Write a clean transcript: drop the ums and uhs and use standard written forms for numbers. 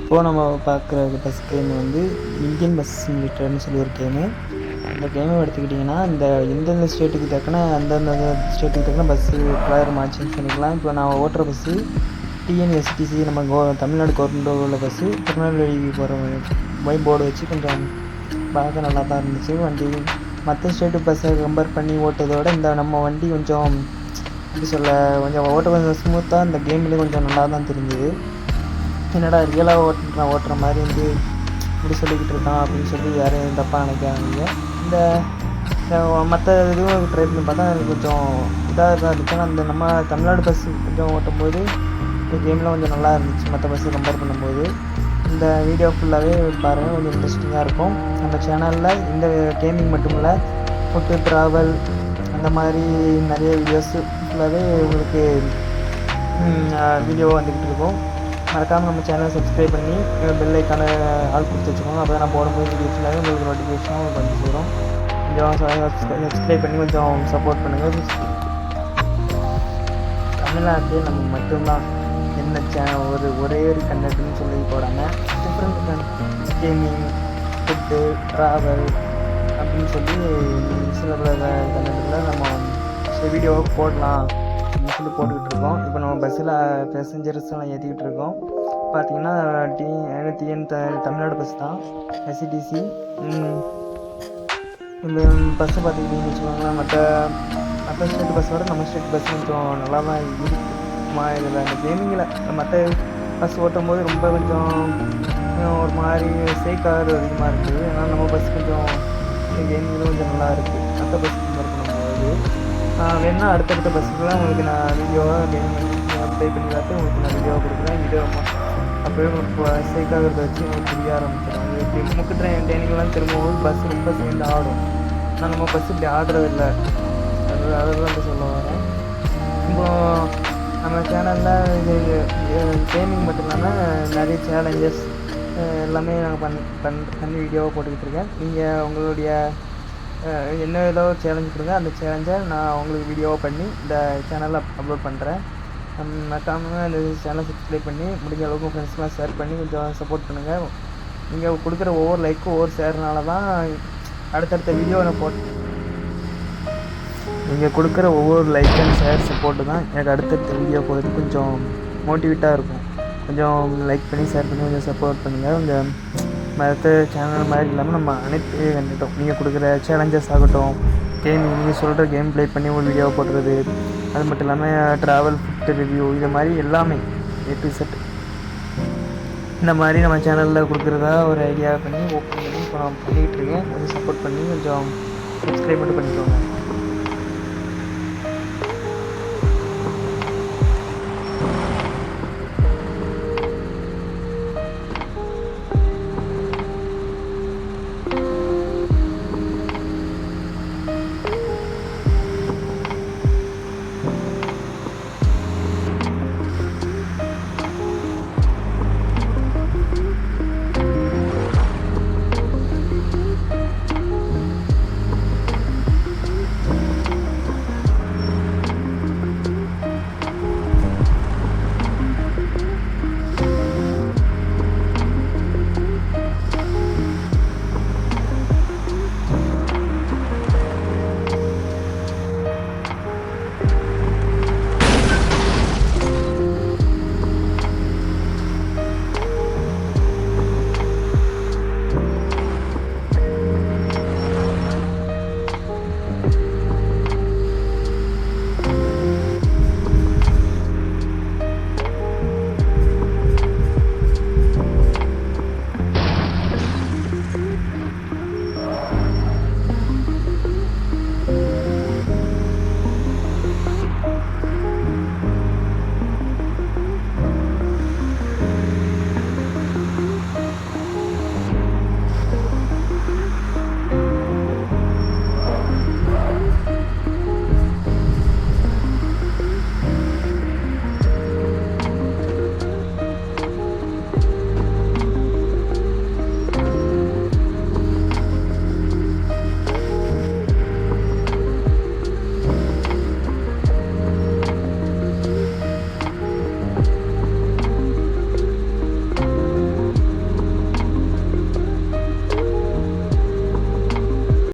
இப்போது நம்ம பார்க்குற பஸ் கேம் வந்து இந்தியன் பஸ் சிமுலேட்டர்னு சொல்லி ஒரு கேமு. அந்த கேமை எடுத்துக்கிட்டிங்கன்னா இந்த எந்தெந்த ஸ்டேட்டுக்கு தக்கன அந்தந்த ஸ்டேட்டுக்கு தக்கன பஸ்ஸு கலர் மார்ச்சிங் பண்ணிக்கலாம். இப்போ நான் ஓட்டுற பஸ்ஸு டிஎன்எஸ்டிசி நம்ம தமிழ்நாடு கவர்மெண்ட் உள்ள பஸ்ஸு திருநெல்வேலி போகிற மாதிரி போர்டு வச்சு கொஞ்சம் பார்க்க நல்லா தான் இருந்துச்சு. வண்டி மற்ற ஸ்டேட்டு பஸ்ஸை கம்பேர் பண்ணி ஓட்டுறதோட இந்த நம்ம வண்டி கொஞ்சம் எப்படி சொல்ல கொஞ்சம் ஓட்ட கொஞ்சம் ஸ்மூத்தாக இந்த கேம்லேயே கொஞ்சம் நல்லா தான் தெரிஞ்சுது. என்னடா ரியலாக ஓட்டுற மாதிரி வந்து இப்படி சொல்லிக்கிட்டு இருக்கான் அப்படின்னு சொல்லி யாரும் தப்பாக நினைக்காதீங்க. இந்த மற்ற இதுவும் ட்ரை பண்ணி பார்த்தா எனக்கு கொஞ்சம் இதாக தான் இருந்துச்சு. ஆனால் அந்த நம்ம தமிழ்நாடு பஸ்ஸு கொஞ்சம் ஓட்டும்போது இந்த கேம்லாம் கொஞ்சம் நல்லா இருந்துச்சு மற்ற பஸ்ஸை கம்பேர் பண்ணும்போது. இந்த வீடியோ ஃபுல்லாகவே பாருங்கள், கொஞ்சம் இன்ட்ரெஸ்டிங்காக இருக்கும். நம்ம சேனலில் இந்த கேமிங் மட்டும் இல்லை, ஃபுட்டு ட்ராவல் அந்த மாதிரி நிறைய வீடியோஸு ஃபுல்லாகவே உங்களுக்கு வீடியோ வந்துக்கிட்டு இருக்கும். மறக்காமல் நம்ம சேனலை சப்ஸ்கிரைப் பண்ணி பெல் ஐக்கான ஆள் கொடுத்து வச்சுக்கோங்க. அப்போ தான் நான் போடும்போது வீடியோ ஃபுல்லாகவே உங்களுக்கு நோட்டிஃபிகேஷனும் உங்களுக்கு வந்து சேரும். கொஞ்சம் சப்ஸ்கிரைப் பண்ணி கொஞ்சம் சப்போர்ட் பண்ணுங்கள். தமிழ்நாட்டிலே நம்ம மட்டும்தான் என்ன சேனல் ஒரே ஒரு கண்டென்ட்னு சொல்லி போடாமல் டிஃப்ரெண்ட் கேமிங், ஃபுட்டு, ட்ராவல் அப்படின்னு சொல்லி சில பல கண்டென்ட்டில் நம்ம வீடியோவாக போடலாம் அப்படின்னு சொல்லி போட்டுக்கிட்டு இருக்கோம். இப்போ நம்ம பஸ்ஸில் பேசஞ்சர்ஸ் எல்லாம் ஏற்றிக்கிட்டு இருக்கோம். பார்த்திங்கன்னா தமிழ்நாடு பஸ் தான், எஸ்சிடிசி. இந்த பஸ்ஸை பார்த்துக்கிட்டிங்கன்னு வச்சுக்கோங்களேன், மற்ற ஸ்டேட் பஸ்ஸோட நம்ம ஸ்டேட் பஸ் கொஞ்சம் நல்லா தான் இருக்குமா. இதில் அந்த கேமிங்கில் மற்ற பஸ் ஓட்டும் போது ரொம்ப கொஞ்சம் ஒரு மாதிரி சேக்காக அதிகமாக இருக்குது. ஆனால் நம்ம பஸ் கொஞ்சம் கேமிங்கில் கொஞ்சம் நல்லா இருக்குது மற்ற பஸ் கம்பேர் பண்ணும்போது. வேணுன்னா அடுத்தடுத்த பஸ்ஸுக்கெலாம் உங்களுக்கு நான் வீடியோவாக ப்ளே பண்ணி பார்த்து உங்களுக்கு நான் வீடியோவாக கொடுக்குறேன். வீடியோ அப்படியே உங்களுக்கு சேக்காகிறத வச்சு உங்களுக்கு புரிய ஆரம்பிச்சிடும். இப்படி முக்கு ட்ரெயினிங்லாம் திரும்பும்போது பஸ் ரொம்ப சேர்ந்து ஆடும். ஆனால் நம்ம பஸ் இப்படி ஆடுறதில்லை. அதை தான் சொல்ல வரேன். இப்போது நம்ம சேனலில் இது கேமிங் மட்டும் இல்லாமல் நிறைய சேலஞ்சஸ் எல்லாமே நாங்கள் பண்ணி வீடியோவாக போட்டுக்கிட்டு இருக்கேன். நீங்கள் உங்களுடைய என்ன ஏதோ சேலஞ்ச் கொடுங்க, அந்த சேலஞ்சை நான் உங்களுக்கு வீடியோவாக பண்ணி இந்த சேனலில் அப்லோட் பண்ணுறேன். மறக்காமல் இந்த சேனலை சப்ஸ்கிரைப் பண்ணி முடிஞ்ச அளவுக்கு ஃப்ரெண்ட்ஸ்லாம் ஷேர் பண்ணி கொஞ்சம் சப்போர்ட் பண்ணுங்கள். நீங்கள் கொடுக்குற ஒவ்வொரு லைக்கும் ஒவ்வொரு ஷேர்னால தான் அடுத்தடுத்த வீடியோ நான் நீங்கள் கொடுக்குற ஒவ்வொரு லைக் அண்ட் ஷேர் சப்போர்ட்டு தான் எனக்கு அடுத்தடுத்த வீடியோ போகிறதுக்கு கொஞ்சம் மோட்டிவேட்டாக இருக்கும். கொஞ்சம் லைக் பண்ணி ஷேர் பண்ணி கொஞ்சம் சப்போர்ட் பண்ணுங்கள். இந்த மற்ற சேனல் மாதிரி இல்லாமல் நம்ம அனைத்து கண்டிட்டோம் நீங்கள் கொடுக்குற சேலஞ்சஸ் ஆகட்டும், நீங்கள் சொல்கிற கேம் ப்ளே பண்ணி ஒரு வீடியோ போடுறது, அது மட்டும் இல்லாமல் ட்ராவல், ஃபுட்டு ரிவ்யூ, இது மாதிரி எல்லாமே எபிசோட் இந்த மாதிரி நம்ம சேனலில் கொடுக்குறதா ஒரு ஐடியா பண்ணி ஓப்பன் பண்ணி இப்போ நான் பண்ணிகிட்ருக்கேன். கொஞ்சம் சப்போர்ட் பண்ணி கொஞ்சம் சப்ஸ்கிரைப் மட்டும் பண்ணிக்கோங்க.